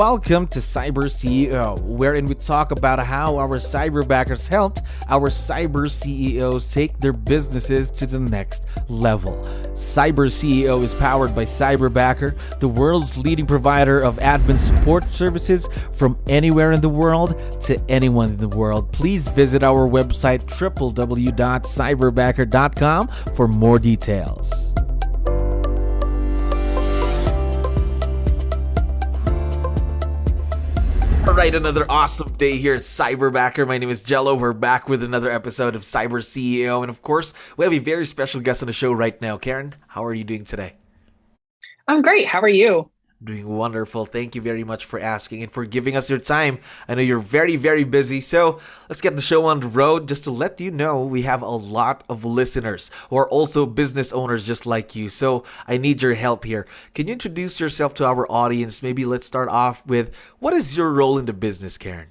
Welcome to CyberCEO, wherein we talk about how our cyberbackers helped our cyber CEOs take their businesses to the next level. CyberCEO is powered by Cyberbacker, the world's leading provider of admin support services from anywhere in the world to anyone in the world. Please visit our website www.cyberbacker.com for more details. All right, another awesome day here at Cyberbacker. My name is Jello. We're back with another episode of CyberCEO. And of course, we have a very special guest on the show right now. Caren, how are you doing today? I'm great. How are you? Doing wonderful. Thank you very much for asking and for giving us your time. I know you're very, very busy. So let's get the show on the road. Just to let you know, we have a lot of listeners who are also business owners just like you. So I need your help here. Can you introduce yourself to our audience? Maybe let's start off with, what is your role in the business, Caren?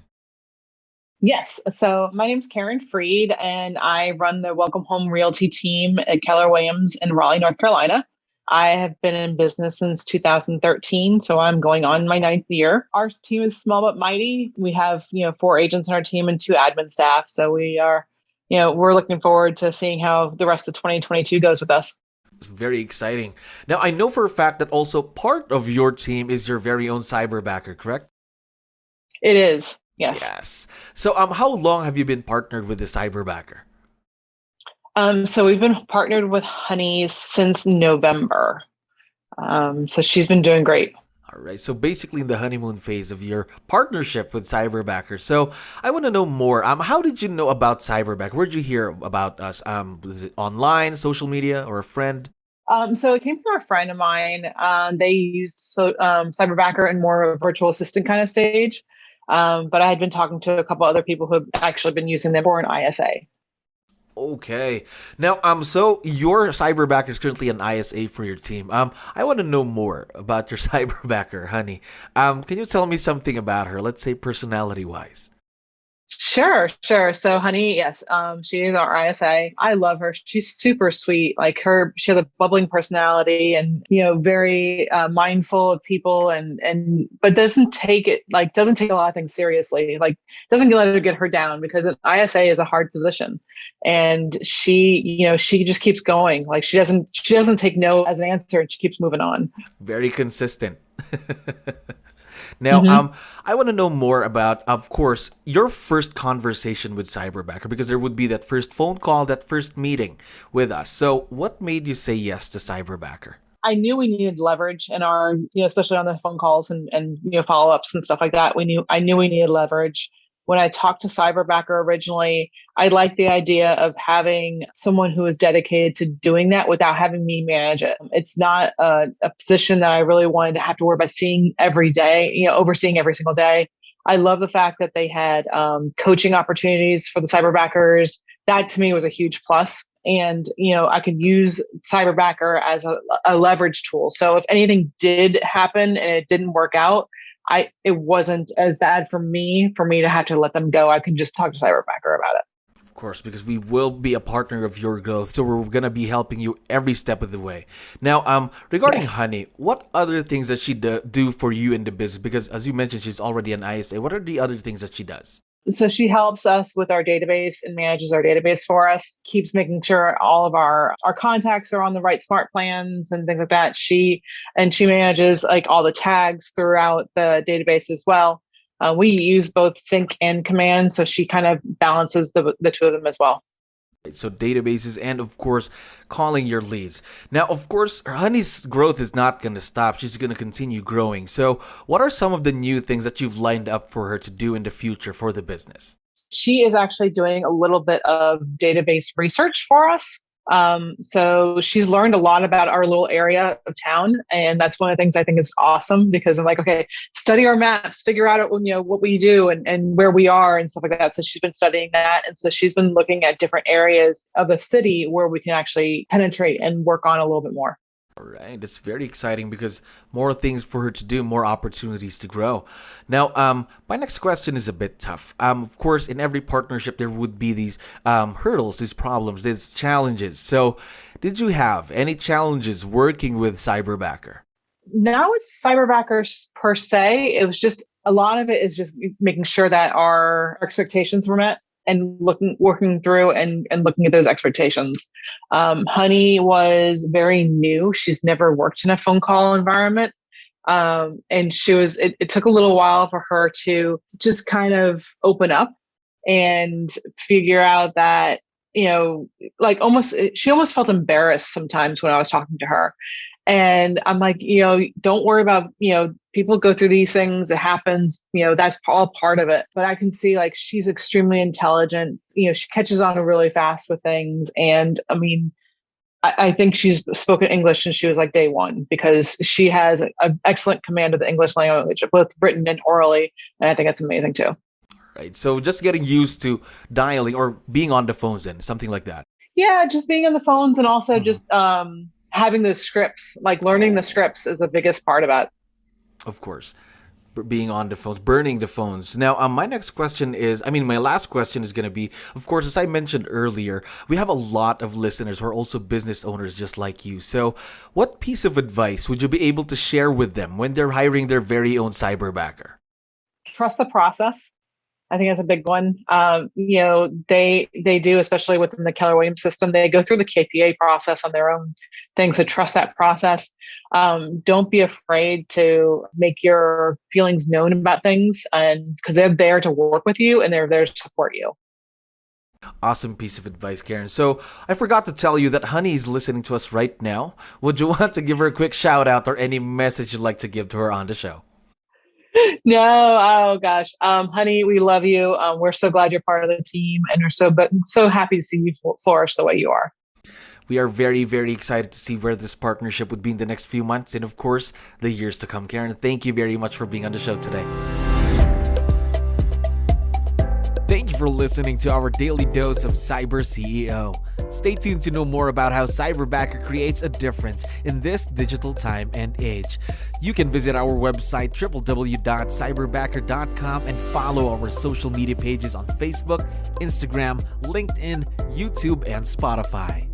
Yes. So my name's Caren Freed, and I run the Welcome Home Realty team at Keller Williams in Raleigh, North Carolina. I have been in business since 2013, so I'm going on my 9th year. Our team is small but mighty. We have, 4 agents on our team and 2 admin staff. So we are, we're looking forward to seeing how the rest of 2022 goes with us. It's very exciting. Now, I know for a fact that also part of your team is your very own Cyberbacker, correct? It is, yes. Yes. So how long have you been partnered with the Cyberbacker? So we've been partnered with 𝗙ecie since November. So she's been doing great. All right. So basically in the honeymoon phase of your partnership with Cyberbacker. So I want to know more. How did you know about Cyberbacker? Where did you hear about us? Was it online, social media, or a friend? So it came from a friend of mine. They used Cyberbacker in more of a virtual assistant kind of stage. But I had been talking to a couple other people who have actually been using them for an ISA. Okay. Now, so your Cyberbacker is currently an ISA for your team. I want to know more about your Cyberbacker, honey. Can you tell me something about her? Let's say personality-wise. Sure. So 𝗙cie, yes, she is our ISA. I love her. She's super sweet. She has a bubbling personality and, very mindful of people but doesn't take a lot of things seriously. Doesn't let her get her down, because an ISA is a hard position. And she just keeps going. She doesn't take no as an answer, and she keeps moving on. Very consistent. Now, I want to know more about, of course, your first conversation with Cyberbacker, because there would be that first phone call, that first meeting with us. So what made you say yes to Cyberbacker? I knew we needed leverage in our, especially on the phone calls and follow-ups and stuff like that. I knew we needed leverage. When I talked to Cyberbacker originally, I liked the idea of having someone who is dedicated to doing that without having me manage it. It's not a position that I really wanted to have to worry about seeing every day, overseeing every single day. I love the fact that they had coaching opportunities for the Cyberbackers. That to me was a huge plus. And, I could use Cyberbacker as a leverage tool. So if anything did happen and it didn't work out, it wasn't as bad for me to have to let them go. I can just talk to Cyberbacker about it. Of course, because we will be a partner of your growth, so we're going to be helping you every step of the way. Now, regarding Yes. 𝗙cie, what other things does she do for you in the business? Because as you mentioned, she's already an ISA. What are the other things that she does? So she helps us with our database and manages our database for us, keeps making sure all of our contacts are on the right smart plans and things like that. She manages all the tags throughout the database as well. We use both sync and command, so she kind of balances the 2 of them as well. So databases and, of course, calling your leads. Now, of course, 𝗙cie's growth is not going to stop. She's going to continue growing. So what are some of the new things that you've lined up for her to do in the future for the business? She is actually doing a little bit of database research for us. So she's learned a lot about our little area of town. And that's one of the things I think is awesome, because I'm like, okay, study our maps, figure out, what we do and where we are and stuff like that. So she's been studying that. And so she's been looking at different areas of the city where we can actually penetrate and work on a little bit more. All right, it's very exciting because more things for her to do, more opportunities to grow. Now, my next question is a bit tough. Of course, in every partnership, there would be these hurdles, these problems, these challenges. So, did you have any challenges working with Cyberbacker? Now it's Cyberbackers per se. It was just a lot of it is just making sure that our expectations were met and working through and looking at those expectations. Honey was very new. She's never worked in a phone call environment. And it took a little while for her to just kind of open up and figure out that, like she almost felt embarrassed sometimes when I was talking to her. And I'm like, don't worry about, people go through these things. It happens, that's all part of it. But I can see like she's extremely intelligent. She catches on really fast with things. And I mean, I think she's spoken English since she was like day one because she has an excellent command of the English language, both written and orally. And I think it's amazing too. Right. So just getting used to dialing or being on the phones then, something like that. Yeah, just being on the phones and also just having those scripts, like learning the scripts is the biggest part about it. Of course. Being on the phones, burning the phones. Now, my last question is going to be, of course, as I mentioned earlier, we have a lot of listeners who are also business owners just like you. So what piece of advice would you be able to share with them when they're hiring their very own cyberbacker? Trust the process. I think that's a big one. They do, especially within the Keller-Williams system, they go through the KPA process on their own thing. So trust that process. Don't be afraid to make your feelings known about things, and because they're there to work with you and they're there to support you. Awesome piece of advice, Caren. So I forgot to tell you that Honey is listening to us right now. Would you want to give her a quick shout out or any message you'd like to give to her on the show? No, oh gosh, Honey, we love you. We're so glad you're part of the team, and we're so happy to see you flourish the way you are. We are very, very excited to see where this partnership would be in the next few months and, of course, the years to come. Caren, thank you very much for being on the show today. Thank you for listening to our daily dose of Cyber CEO. Stay tuned to know more about how Cyberbacker creates a difference in this digital time and age. You can visit our website www.cyberbacker.com and follow our social media pages on Facebook, Instagram, LinkedIn, YouTube, and Spotify.